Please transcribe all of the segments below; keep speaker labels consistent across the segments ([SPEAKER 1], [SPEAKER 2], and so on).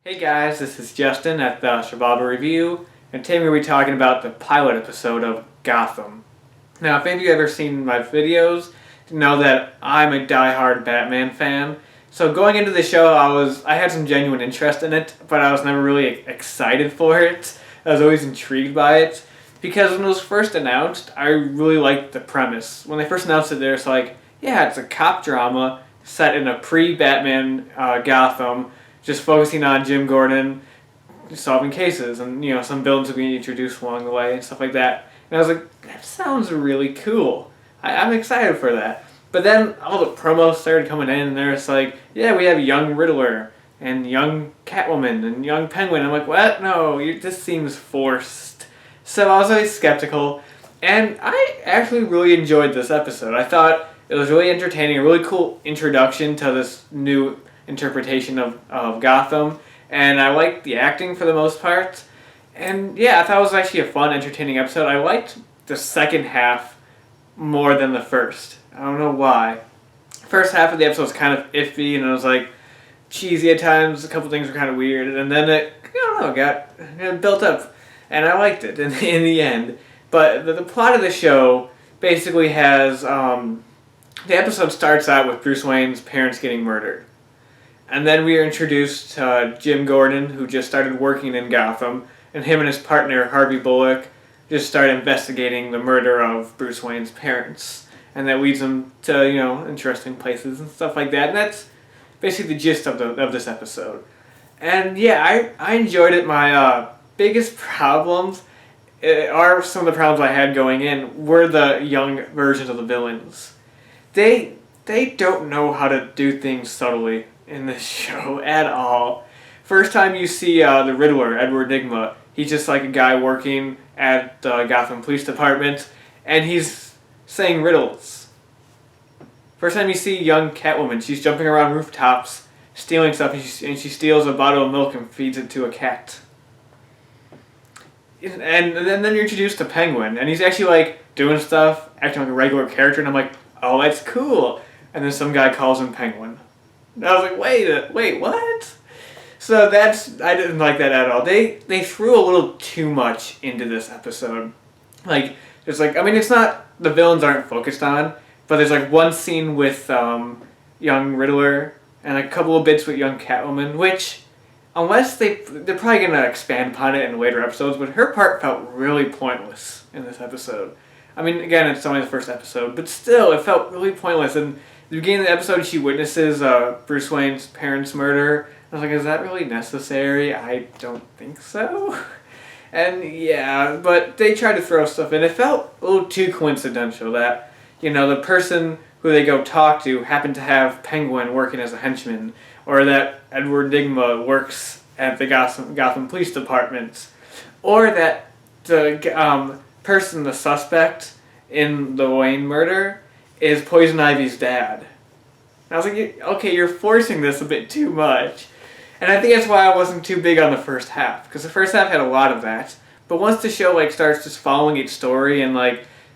[SPEAKER 1] Hey guys, this is Justin at the Shababa Review, and today we're going to be talking about the pilot episode of Gotham. Now, if any of you have ever seen my videos, you know that I'm a die-hard Batman fan. So going into the show, I had some genuine interest in it, but I was never really excited for it. I was always intrigued by it, because when it was first announced, I really liked the premise. When they first announced it, they're just like, yeah, it's a cop drama set in a pre-Batman Gotham, just focusing on Jim Gordon solving cases, and some villains will be introduced along the way and stuff like that. And I was like, that sounds really cool. I'm excited for that. But then all the promos started coming in, and they're just like, yeah, we have young Riddler and young Catwoman and young Penguin. I'm like, what? No, this seems forced. So I was always skeptical, and I actually really enjoyed this episode. I thought it was really entertaining, a really cool introduction to this new interpretation of Gotham, and I liked the acting for the most part. And yeah, I thought it was actually a fun, entertaining episode. I liked the second half more than the first. I don't know why. First half of the episode was kind of iffy, and it was like cheesy at times. A couple things were kind of weird, and then it, I don't know, got built up, and I liked it in the end. But the plot of the show basically has the episode starts out with Bruce Wayne's parents getting murdered. And then we are introduced to Jim Gordon, who just started working in Gotham, and him and his partner, Harvey Bullock, just start investigating the murder of Bruce Wayne's parents. And that leads them to, interesting places and stuff like that. And that's basically the gist of this episode. And yeah, I enjoyed it. My biggest problems are some of the problems I had going in were the young versions of the villains. They don't know how to do things subtly in this show at all. First time you see the Riddler, Edward Nygma, he's just like a guy working at the Gotham Police Department, and he's saying riddles. First time you see young Catwoman, she's jumping around rooftops, stealing stuff, and she steals a bottle of milk and feeds it to a cat. And then you're introduced to Penguin, and he's actually like doing stuff, acting like a regular character, and I'm like, oh, that's cool. And then some guy calls him Penguin. And I was like, wait, what? So I didn't like that at all. They threw a little too much into this episode. Like, it's not, the villains aren't focused on, but there's like one scene with young Riddler and a couple of bits with young Catwoman, which, unless they're probably going to expand upon it in later episodes, but her part felt really pointless in this episode. I mean, again, it's only the first episode, but still, it felt really pointless. And the beginning of the episode, she witnesses Bruce Wayne's parents' murder. I was like, is that really necessary? I don't think so. And yeah, but they tried to throw stuff in. It felt a little too coincidental that, the person who they go talk to happened to have Penguin working as a henchman, or that Edward Nygma works at the Gotham Police Department, or that the the suspect in the Wayne murder, is Poison Ivy's dad. And I was like, okay, you're forcing this a bit too much. And I think that's why I wasn't too big on the first half, because the first half had a lot of that. But once the show starts just following its story and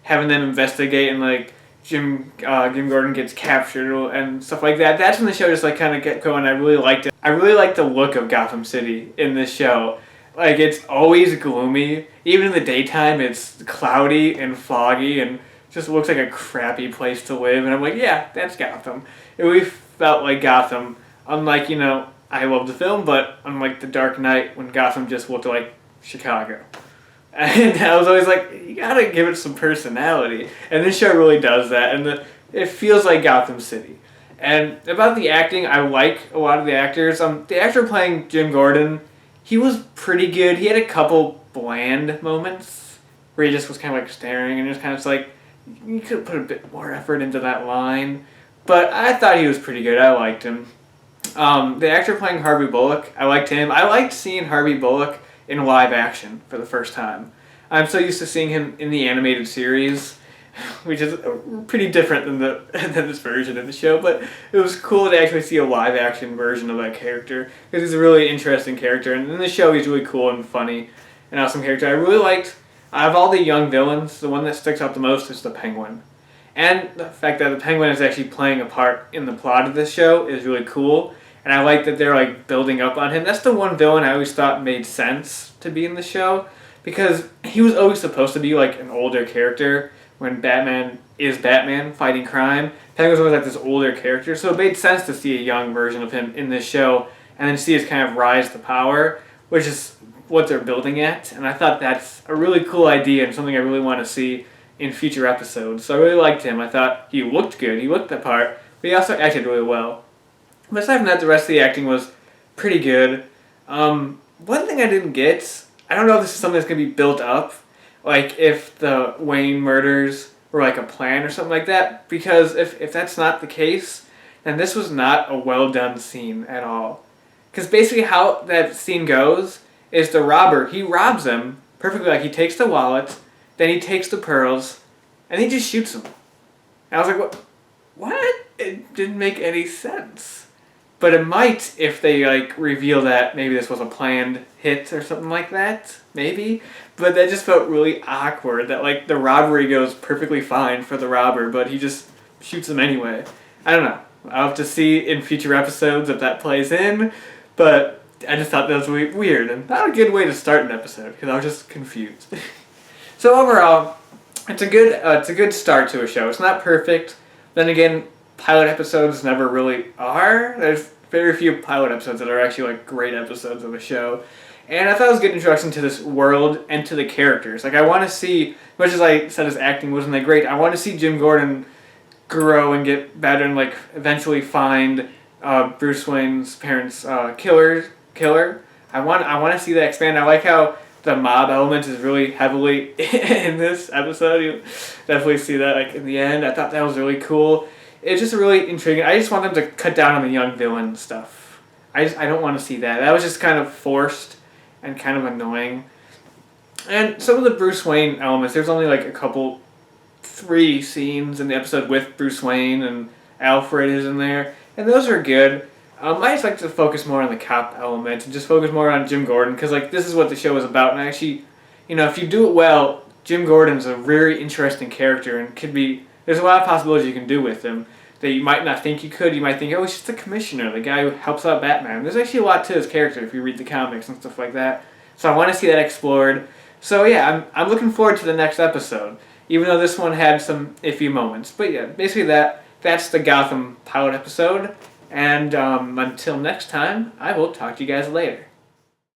[SPEAKER 1] having them investigate, and Jim Gordon gets captured and stuff like that, that's when the show just kind of get going. I really liked it. I really liked the look of Gotham City in this show. It's always gloomy. Even in the daytime, it's cloudy and foggy and just looks like a crappy place to live. And I'm like, yeah, that's Gotham. It really felt like Gotham. Unlike, I love the film, but unlike The Dark Knight, when Gotham just looked like Chicago. And I was always like, you gotta give it some personality. And this show really does that. And it feels like Gotham City. And about the acting, I like a lot of the actors. The actor playing Jim Gordon, he was pretty good. He had a couple bland moments where he just was kind of staring and just kind of you could have put a bit more effort into that line. But I thought he was pretty good. I liked him. The actor playing Harvey Bullock, I liked him. I liked seeing Harvey Bullock in live action for the first time. I'm so used to seeing him in the animated series, which is pretty different than than this version of the show, but it was cool to actually see a live action version of that character, because he's a really interesting character, and in the show he's really cool and funny, and awesome character. I really liked, out of all the young villains, the one that sticks out the most is the Penguin. And the fact that the Penguin is actually playing a part in the plot of this show is really cool, and I like that they're like building up on him. That's the one villain I always thought made sense to be in the show, because he was always supposed to be like an older character when Batman is Batman fighting crime. Penguin was always like this older character, so it made sense to see a young version of him in this show, and then see his kind of rise to power, which is what they're building at. And I thought that's a really cool idea and something I really want to see in future episodes. So I really liked him. I thought he looked good. He looked the part, but he also acted really well. But aside from that, the rest of the acting was pretty good. One thing I didn't get, I don't know if this is something that's going to be built up, like if the Wayne murders were like a plan or something like that, because if that's not the case, then this was not a well done scene at all. Because basically how that scene goes is the robber, he robs him perfectly, like he takes the wallet, then he takes the pearls, and he just shoots him. And I was like, what? It didn't make any sense. But it might if they like reveal that maybe this was a planned hit or something like that. Maybe. But that just felt really awkward that like the robbery goes perfectly fine for the robber, but he just shoots him anyway. I don't know. I'll have to see in future episodes if that plays in, but I just thought that was weird and not a good way to start an episode because I was just confused. So overall, it's a good start to a show. It's not perfect. Then again, pilot episodes never really are. There's very few pilot episodes that are actually like great episodes of a show. And I thought it was a good introduction to this world and to the characters. Like I want to see, much as I said his acting wasn't that great, I want to see Jim Gordon grow and get better and like eventually find Bruce Wayne's parents' killer. I want to see that expand. I like how the mob element is really heavily in this episode. You definitely see that like in the end. I thought that was really cool. It's just really intriguing. I just want them to cut down on the young villain stuff. I don't want to see that. That was just kind of forced and kind of annoying. And some of the Bruce Wayne elements, there's only like a couple, 3 scenes in the episode with Bruce Wayne, and Alfred is in there, and those are good. I just like to focus more on the cop element and just focus more on Jim Gordon, because like this is what the show is about, and actually, if you do it well, Jim Gordon's a very interesting character and could be. There's a lot of possibilities you can do with him that you might not think you could. You might think, oh, he's just the commissioner, the guy who helps out Batman. There's actually a lot to his character if you read the comics and stuff like that. So I want to see that explored. So yeah, I'm looking forward to the next episode, even though this one had some iffy moments. But yeah, basically that's the Gotham pilot episode. And until next time, I will talk to you guys later.